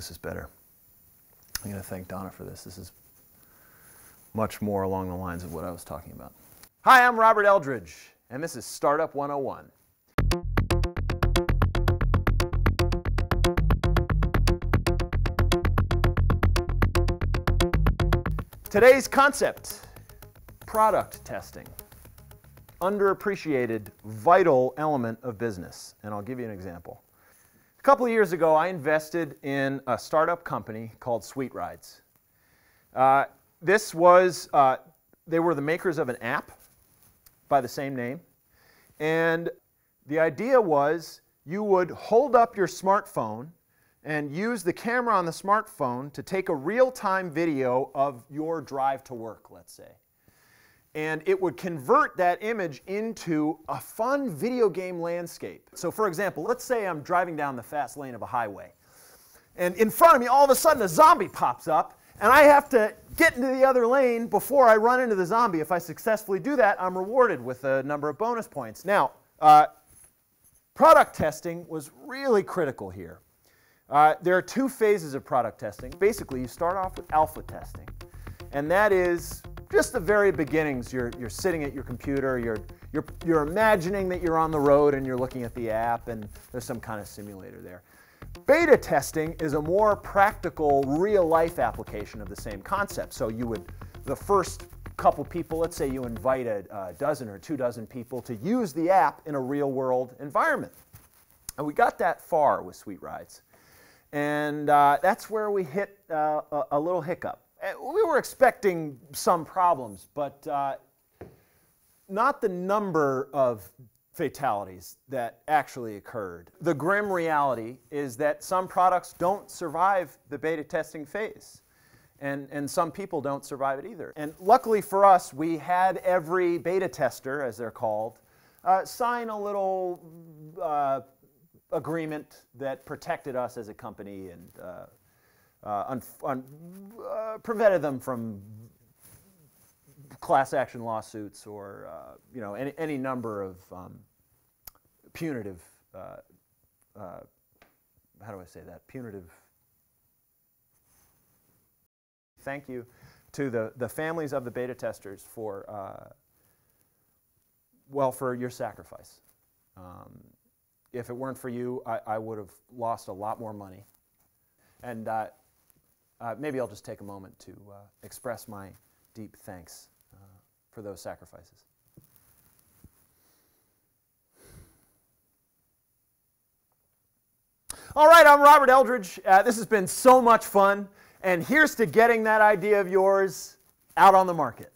This is better. I'm going to thank Donna for this. This is much more along the lines of what I was talking about. Hi, I'm Robert Eldrich, and this is Startup 101. Today's concept, product testing. Underappreciated, vital element of business, and I'll give you an example. A couple of years ago, I invested in a startup company called Sweet Rides. They were the makers of an app by the same name, and the idea was you would hold up your smartphone and use the camera on the smartphone to take a real-time video of your drive to work, let's say. And it would convert that image into a fun video game landscape. So for example, let's say I'm driving down the fast lane of a highway, and in front of me all of a sudden a zombie pops up, and I have to get into the other lane before I run into the zombie. If I successfully do that, I'm rewarded with a number of bonus points. Now, product testing was really critical here. There are two phases of product testing. Basically, you start off with alpha testing, and that is just the very beginnings. You're sitting at your computer, you're imagining that you're on the road and you're looking at the app and there's some kind of simulator there. Beta testing is a more practical, real-life application of the same concept. So the first couple people, let's say you invite a dozen or 2 dozen people to use the app in a real-world environment. And we got that far with Sweet Rides. And that's where we hit a little hiccup. We were expecting some problems, but not the number of fatalities that actually occurred. The grim reality is that some products don't survive the beta testing phase, and some people don't survive it either. And luckily for us, we had every beta tester, as they're called, sign a little agreement that protected us as a company and prevented them from class action lawsuits or any number of punitive, how do I say that, punitive. Thank you to the families of the beta testers for your sacrifice. If it weren't for you, I would have lost a lot more money. And maybe I'll just take a moment to express my deep thanks for those sacrifices. All right, I'm Robert Eldrich. This has been so much fun, and here's to getting that idea of yours out on the market.